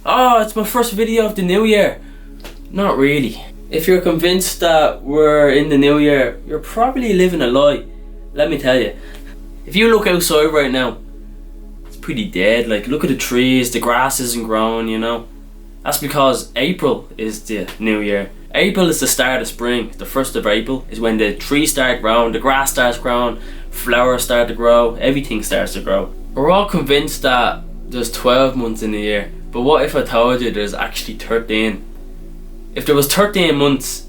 Oh, it's my first video of the new year. Not really. If you're convinced that we're in the new year, you're probably living a lie. Let me tell you. If you look outside right now, it's pretty dead. Like, look at the trees, the grass isn't growing, you know. That's because April is the new year. April is the start of spring. The 1st of April is when the trees start growing, the grass starts growing, flowers start to grow, everything starts to grow. We're all convinced that there's 12 months in the year, but what if I told you there's actually 13? If there was 13 months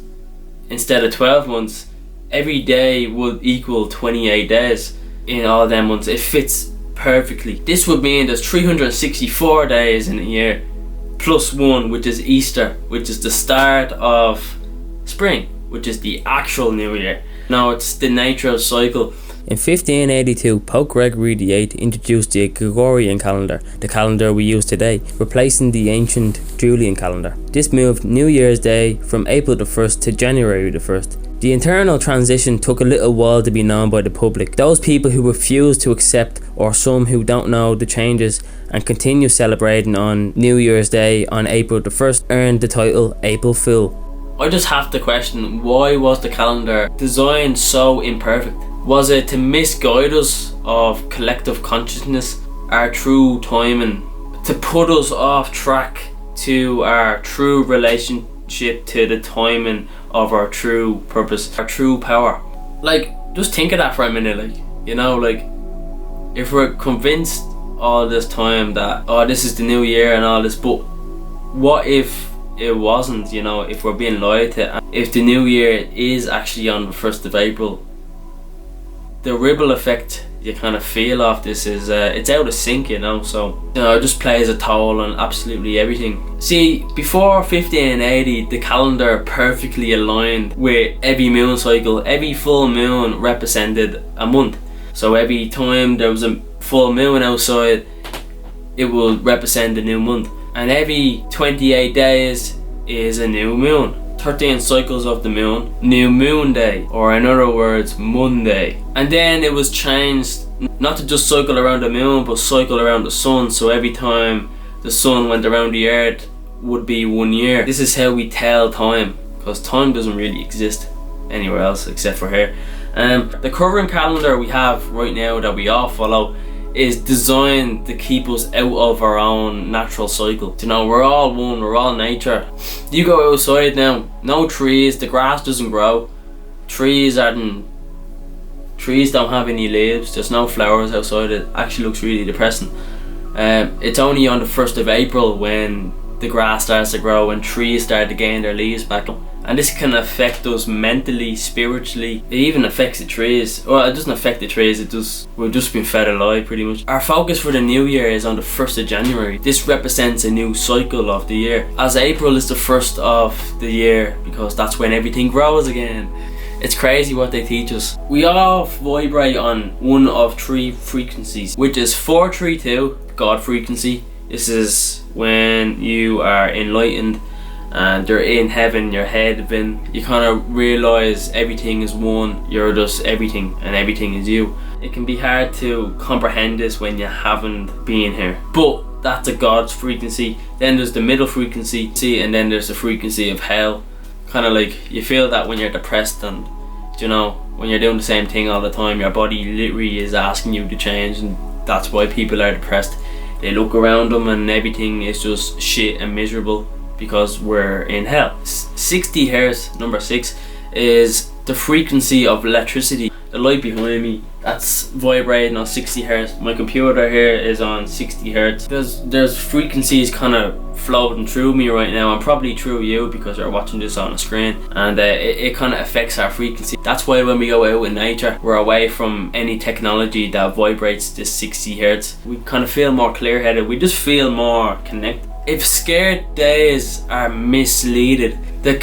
instead of 12 months, every day would equal 28 days in all them months. It fits perfectly. This would mean there's 364 days in a year, plus one, which is Easter, which is the start of spring, which is the actual new year. Now, it's the nature of cycle. In 1582, Pope Gregory VIII introduced the Gregorian calendar, the calendar we use today, replacing the ancient Julian calendar. This moved New Year's Day from April the 1st to January the 1st. The internal transition took a little while to be known by the public. Those people who refuse to accept, or some who don't know the changes and continue celebrating on New Year's Day on April the 1st, earned the title April Fool. I just have to question, why was the calendar designed so imperfect? Was it to misguide us of collective consciousness, our true timing, to put us off track to our true relationship to the timing of our true purpose, our true power? Like, just think of that for a minute, like, you know, like, if we're convinced all this time that, oh, this is the new year and all this, but what if it wasn't, you know, if we're being lied to? If the new year is actually on the 1st of April, the ripple effect you kind of feel off this is, it's out of sync, you know, so, you know, it just plays a toll on absolutely everything. See, before 1580, the calendar perfectly aligned with every moon cycle. Every full moon represented a month. So every time there was a full moon outside, it will represent a new month. And every 28 days is a new moon. 13 cycles of the moon, new moon day, or in other words, Monday. And then it was changed not to just cycle around the moon, but cycle around the sun. So every time the sun went around the earth would be 1 year. This is how we tell time, because time doesn't really exist anywhere else except for here. The current calendar we have right now that we all follow is designed to keep us out of our own natural cycle. You know, we're all one, we're all nature. You go outside now, no trees, the grass doesn't grow, trees don't have any leaves, there's no flowers outside. It actually looks really depressing. It's only on the 1st of April when the grass starts to grow and trees start to gain their leaves back. And this can affect us mentally, spiritually. It even affects the trees. Well, it doesn't affect the trees, we've just been fed a lie pretty much. Our focus for the new year is on the 1st of January. This represents a new cycle of the year, as April is the 1st of the year, because that's when everything grows again. It's crazy what they teach us. We all vibrate on one of 3 frequencies, which is 432, God frequency. This is when you are enlightened and you're in heaven, you're heaven. You kind of realize everything is one, you're just everything and everything is you. It can be hard to comprehend this when you haven't been here, but that's a God's frequency. Then there's the middle frequency, and then there's the frequency of hell. Kind of like, you feel that when you're depressed, and you know, when you're doing the same thing all the time, your body literally is asking you to change, and that's why people are depressed. They look around them and everything is just shit and miserable, because we're in hell. 60 Hz, number 6, is the frequency of electricity. The light behind me, that's vibrating on 60 Hz. My computer here is on 60 Hz. There's frequencies kind of floating through me right now, and probably through you because you're watching this on a screen, and it kind of affects our frequency. That's why when we go out in nature, we're away from any technology that vibrates this 60 Hz. We kind of feel more clear-headed, we just feel more connected. If scared days are misleaded, the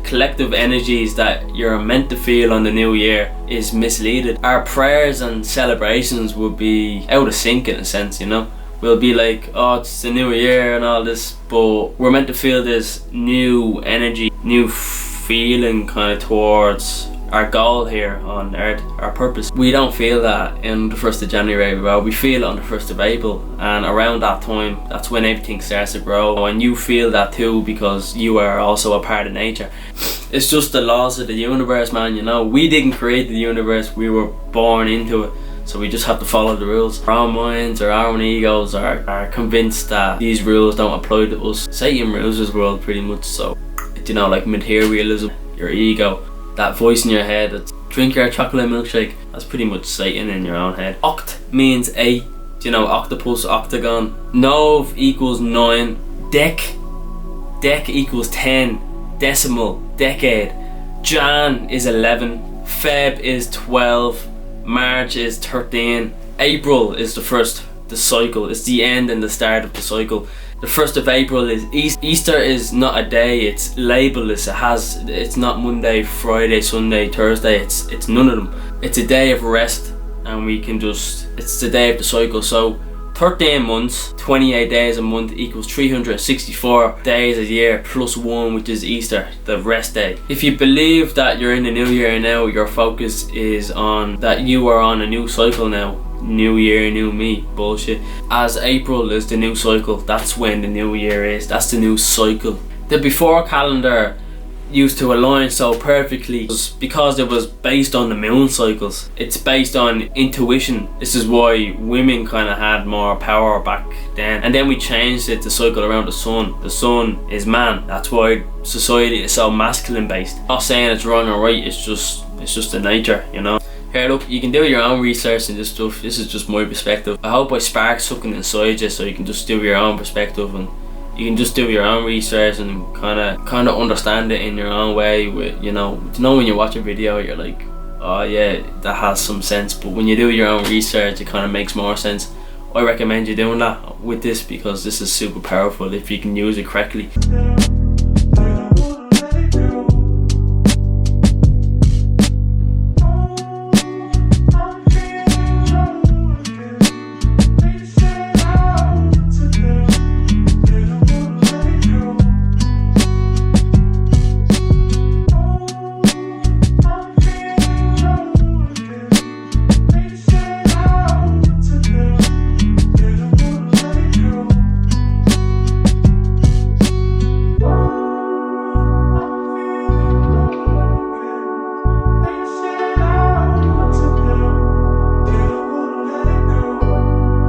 collective energies that you're meant to feel on the new year is misleaded. Our prayers and celebrations will be out of sync in a sense, you know. We'll be like, oh, it's the new year and all this, but we're meant to feel this new energy, new feeling kind of towards our goal here on Earth, our purpose. We don't feel that on the 1st of January, well, we feel it on the 1st of April, and around that time, that's when everything starts to grow, and you feel that too because you are also a part of nature. It's just the laws of the universe, man, you know. We didn't create the universe, we were born into it, so we just have to follow the rules. Our own minds or our own egos are convinced that these rules don't apply to us. Satan rules this world pretty much, so, you know, like materialism, your ego, that voice in your head that's drink your chocolate milkshake, that's pretty much Satan in your own head. Oct means 8, you know, octopus, octagon. Nov equals 9. Dec equals 10. Decimal, decade. Jan is 11. Feb is 12. March is 13. April is the first, the cycle. It's the end and the start of the cycle. The 1st of April is Easter is not a day, it's labelless. It's not Monday, Friday, Sunday, Thursday, it's none of them. It's a day of rest, and it's the day of the cycle. So 13 months, 28 days a month equals 364 days a year plus 1, which is Easter, the rest day. If you believe that you're in the new year now, your focus is on that you are on a new cycle now. New year, new me, bullshit. As April is the new cycle, that's when the new year is, that's the new cycle. The before calendar used to align so perfectly because it was based on the moon cycles. It's based on intuition. This is why women kind of had more power back then, and then we changed it to cycle around the sun. The sun is man, that's why society is so masculine based. I'm not saying it's wrong or right, it's just the nature, you know. Here, look, you can do your own research and this stuff. This is just my perspective. I hope I spark something inside you so you can just do your own perspective, and you can just do your own research and kind of understand it in your own way. With, you know when you watch a video, you're like, oh yeah, that has some sense. But when you do your own research, it kind of makes more sense. I recommend you doing that with this because this is super powerful if you can use it correctly.